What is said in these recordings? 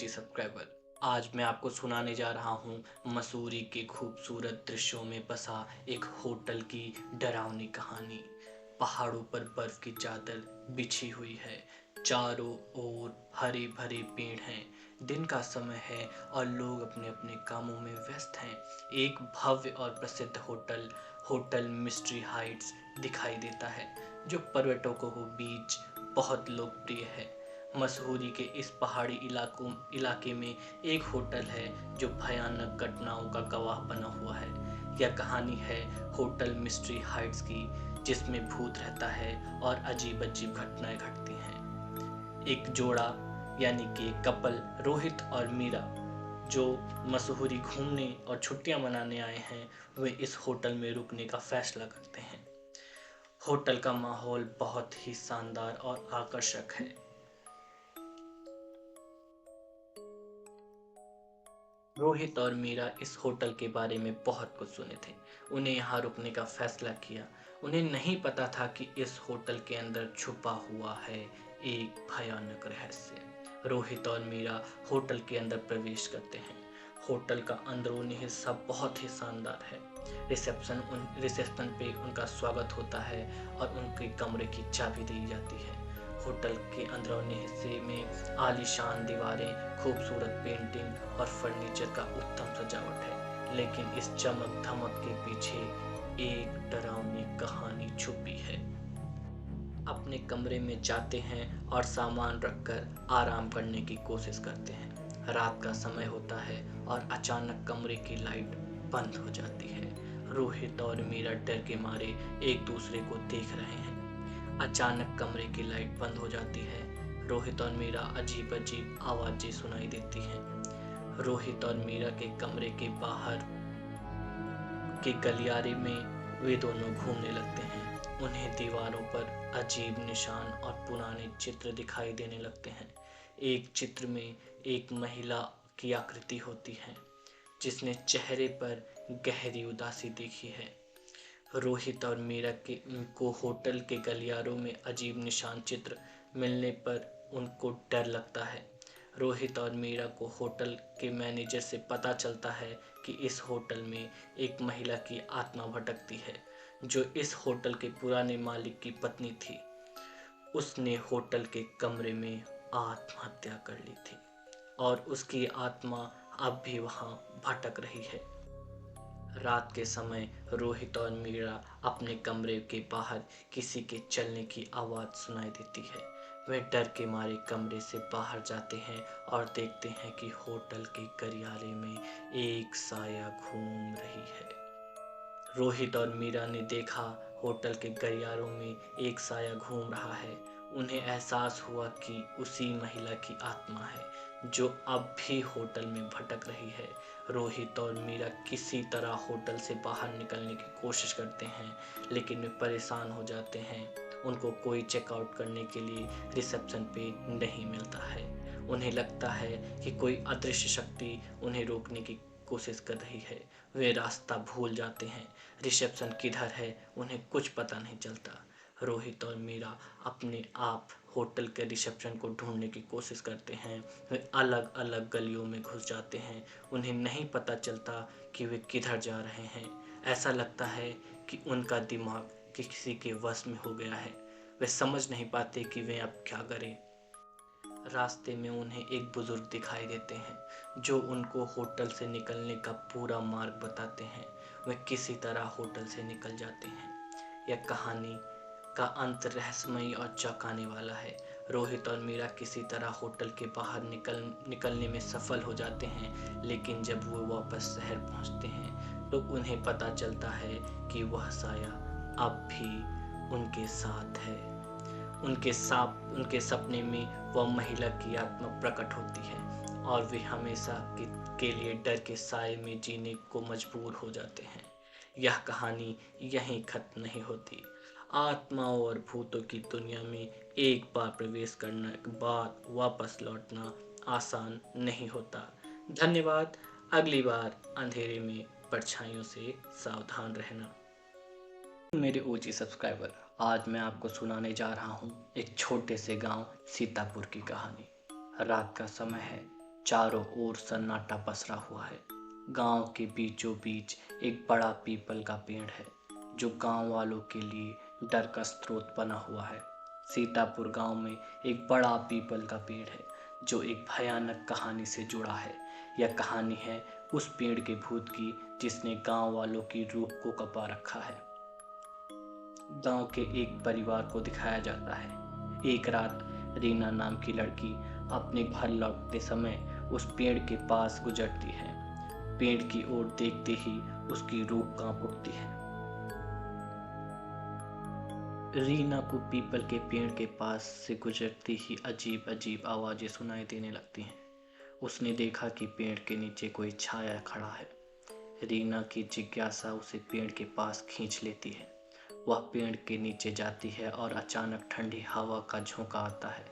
ओजी subscriber. आज मैं आपको सुनाने जा रहा हूँ मसूरी के खूबसूरत दृश्यों में बसा एक होटल की डरावनी कहानी। पहाड़ों पर बर्फ की चादर बिछी हुई है, चारों ओर हरे भरे पेड़ हैं, दिन का समय है और लोग अपने अपने कामों में व्यस्त हैं। एक भव्य और प्रसिद्ध होटल होटल मिस्ट्री हाइट्स दिखाई देता है, जो पर्यटकों को बीच बहुत लोकप्रिय है। मसूरी के इस पहाड़ी इलाके में एक होटल है जो भयानक घटनाओं का गवाह बना हुआ है। यह कहानी है होटल मिस्ट्री हाइट्स की, जिसमें भूत रहता है और अजीब अजीब घटनाएं घटती हैं। एक जोड़ा यानी कि कपल रोहित और मीरा, जो मसूरी घूमने और छुट्टियां मनाने आए हैं, वे इस होटल में रुकने का फैसला करते हैं। होटल का माहौल बहुत ही शानदार और आकर्षक है। रोहित और मीरा इस होटल के बारे में बहुत कुछ सुने थे। उन्हें यहाँ रुकने का फैसला किया। उन्हें नहीं पता था कि इस होटल के अंदर छुपा हुआ है एक भयानक रहस्य। रोहित और मीरा होटल के अंदर प्रवेश करते हैं। होटल का अंदरूनी हिस्सा बहुत ही शानदार है। रिसेप्शन पे उनका स्वागत होता है और उनके कमरे की चाबी दी जाती है। होटल के अंदरूनी हिस्से में आलीशान दीवारें, खूबसूरत पेंटिंग और फर्नीचर का उत्तम सजावट है, लेकिन इस चमक धमक के पीछे एक डरावनी कहानी छुपी है। अपने कमरे में जाते हैं और सामान रखकर आराम करने की कोशिश करते हैं। रात का समय होता है और अचानक कमरे की लाइट बंद हो जाती है। रोहित और मीरा डर के मारे एक दूसरे को देख रहे हैं। अचानक कमरे की लाइट बंद हो जाती है। रोहित और मीरा अजीब अजीब आवाजें सुनाई देती हैं। रोहित और मीरा के कमरे के बाहर के गलियारे में वे दोनों घूमने लगते हैं। उन्हें दीवारों पर अजीब निशान और पुराने चित्र दिखाई देने लगते हैं। एक चित्र में एक महिला की आकृति होती है, जिसने चेहरे पर गहरी उदासी देखी है। रोहित और मीरा को होटल के गलियारों में अजीब निशान चित्र मिलने पर उनको डर लगता है। रोहित और मीरा को होटल के मैनेजर से पता चलता है कि इस होटल में एक महिला की आत्मा भटकती है, जो इस होटल के पुराने मालिक की पत्नी थी। उसने होटल के कमरे में आत्महत्या कर ली थी और उसकी आत्मा अब भी वहां भटक रही है। रात के समय रोहित और मीरा अपने कमरे के बाहर किसी के चलने की आवाज़ सुनाई देती है। वे डर के मारे कमरे से बाहर जाते हैं और देखते हैं कि होटल के गलियारे में एक साया घूम रही है। रोहित और मीरा ने देखा होटल के गलियारों में एक साया घूम रहा है। उन्हें एहसास हुआ कि उसी महिला की आत्मा है, जो अब भी होटल में भटक रही है। रोहित और मीरा किसी तरह होटल से बाहर निकलने की कोशिश करते हैं, लेकिन वे परेशान हो जाते हैं। उनको कोई चेकआउट करने के लिए रिसेप्शन पे नहीं मिलता है। उन्हें लगता है कि कोई अदृश्य शक्ति उन्हें रोकने की कोशिश कर रही है। वे रास्ता भूल जाते हैं। रिसेप्शन किधर है उन्हें कुछ पता नहीं चलता। रोहित और मीरा अपने आप होटल के रिसेप्शन को ढूंढने की कोशिश करते हैं। वे अलग अलग गलियों में घुस जाते हैं। उन्हें नहीं पता चलता कि वे किधर जा रहे हैं। ऐसा लगता है कि उनका दिमाग किसी के वश में हो गया है। वे समझ नहीं पाते कि वे अब क्या करें। रास्ते में उन्हें एक बुजुर्ग दिखाई देते हैं, जो उनको होटल से निकलने का पूरा मार्ग बताते हैं। वे किसी तरह होटल से निकल जाते हैं। यह कहानी का अंत रहस्यमयी और चौंकाने वाला है। रोहित और मीरा किसी तरह होटल के बाहर निकलने में सफल हो जाते हैं, लेकिन जब वो वापस शहर पहुंचते हैं तो उन्हें पता चलता है कि वह साया अब भी उनके साथ है। उनके सपने में वह महिला की आत्मा प्रकट होती है और वे हमेशा के लिए डर के साए में जीने को मजबूर हो जाते हैं। यह कहानी यहीं खत्म नहीं होती। आत्माओं और भूतों की दुनिया में एक बार प्रवेश करने के बाद वापस लौटना आसान नहीं होता। धन्यवाद। अगली बार अंधेरे में परछाइयों से सावधान रहना। मेरे ओजी सब्सक्राइबर, आज मैं आपको सुनाने जा रहा हूँ एक छोटे से गांव सीतापुर की कहानी। रात का समय है। चारों ओर सन्नाटा पसरा हुआ है। गांव के बीचों बीच एक बड़ा पीपल का पेड़ है जो गांव वालों के लिए डर का स्रोत बना हुआ है। सीतापुर गांव में एक बड़ा पीपल का पेड़ है जो एक भयानक कहानी से जुड़ा है। यह कहानी है उस पेड़ के भूत की जिसने गांव वालों की रूह को कपा रखा है। गांव के एक परिवार को दिखाया जाता है। एक रात रीना नाम की लड़की अपने घर लौटते समय उस पेड़ के पास गुजरती है। पेड़ की ओर देखते ही उसकी रूह कांप उठती है। रीना को पीपल के पेड़ के पास से गुजरती ही अजीब अजीब आवाजें सुनाई देने लगती हैं। उसने देखा कि पेड़ के नीचे कोई छाया खड़ा है। रीना की जिज्ञासा उसे पेड़ के पास खींच लेती है। वह पेड़ के नीचे जाती है और अचानक ठंडी हवा का झोंका आता है।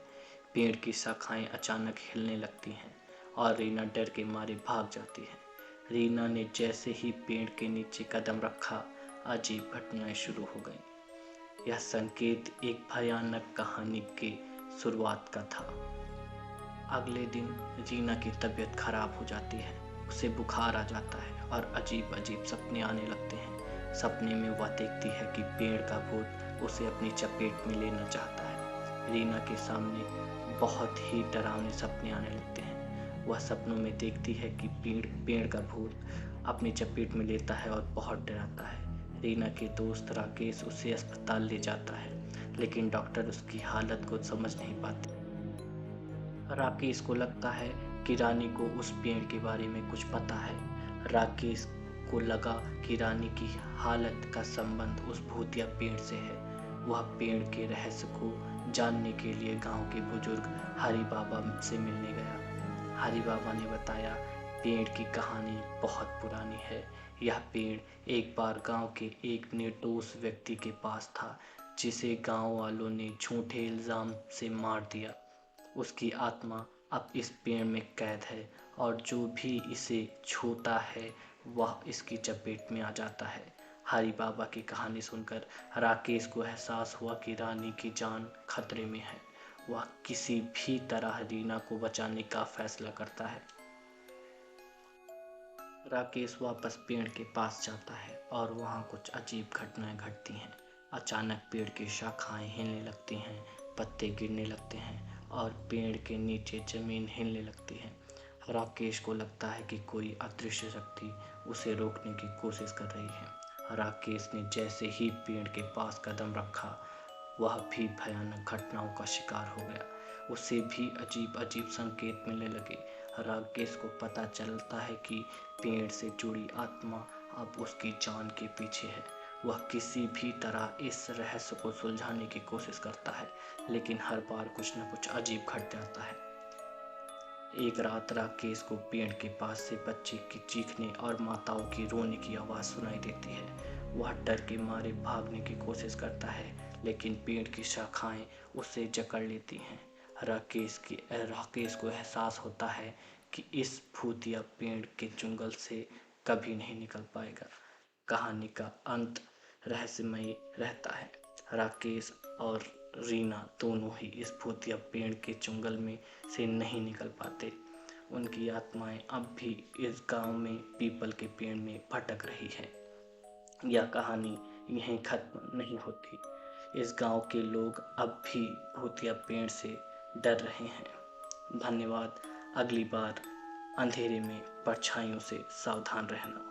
पेड़ की शाखाएं अचानक हिलने लगती हैं और रीना डर के मारे भाग जाती है। रीना ने जैसे ही पेड़ के नीचे कदम रखा, अजीब घटनाएं शुरू हो गईं। यह संकेत एक भयानक कहानी के शुरुआत का था। अगले दिन रीना की तबीयत खराब हो जाती है। उसे बुखार आ जाता है और अजीब अजीब सपने आने लगते हैं। सपने में वह देखती है कि पेड़ का भूत उसे अपनी चपेट में लेना चाहता है। रीना के सामने बहुत ही डरावने सपने आने लगते हैं। वह सपनों में देखती है कि पेड़ का भूत अपनी चपेट में लेता है और बहुत डराता है। रीना के दोस्त राकेश उसे अस्पताल ले जाता है, लेकिन डॉक्टर उसकी हालत को समझ नहीं पाते। राकेश को लगता है कि रानी को उस पेड़ के बारे में कुछ पता है। राकेश को लगा कि रानी की हालत का संबंध उस भूतिया पेड़ से है। वह पेड़ के रहस्य को जानने के लिए गांव के बुजुर्ग हरि बाबा से मिलने गया। हरि बाबा ने बताया, पेड़ की कहानी बहुत पुरानी है। यह पेड़ एक बार गांव के एक निर्दोष व्यक्ति के पास था, जिसे गांव वालों ने झूठे इल्जाम से मार दिया। उसकी आत्मा अब इस पेड़ में कैद है और जो भी इसे छूता है वह इसकी चपेट में आ जाता है। हरि बाबा की कहानी सुनकर राकेश को एहसास हुआ कि रानी की जान खतरे में है। वह किसी भी तरह रीना को बचाने का फैसला करता है। राकेश वापस पेड़ के पास जाता है और वहाँ कुछ अजीब घटनाएं घटती हैं। अचानक पेड़ की शाखाएं हिलने लगती हैं, पत्ते गिरने लगते हैं और पेड़ के नीचे जमीन हिलने लगती है। राकेश को लगता है कि कोई अदृश्य शक्ति उसे रोकने की कोशिश कर रही है। राकेश ने जैसे ही पेड़ के पास कदम रखा, वह भी भयानक घटनाओं का शिकार हो गया। उसे भी अजीब अजीब संकेत मिलने लगे। राकेश को पता चलता है कि पेड़ से जुड़ी आत्मा अब उसकी जान के पीछे है। वह किसी भी तरह इस रहस्य को सुलझाने की कोशिश करता है, लेकिन हर बार कुछ न कुछ अजीब घट जाता है। एक रात राकेश को पेड़ के पास से बच्चे की चीखने और माताओं की रोने की आवाज़ सुनाई देती है। वह डर के मारे भागने की कोशिश करता है, लेकिन पेड़ की शाखाएं उसे जकड़ लेती हैं। राकेश को एहसास होता है कि इस भूतिया पेड़ के चुंगल से कभी नहीं निकल पाएगा। कहानी का अंत रहस्यमयी रहता है। राकेश और रीना दोनों ही इस भूतिया पेड़ के चुंगल में से नहीं निकल पाते। उनकी आत्माएं अब भी इस गांव में पीपल के पेड़ में भटक रही है। यह कहानी यहीं खत्म नहीं होती। इस गांव के लोग अब भी भूतिया पेड़ से डर रहे हैं। धन्यवाद। अगली बार अंधेरे में परछाइयों से सावधान रहना।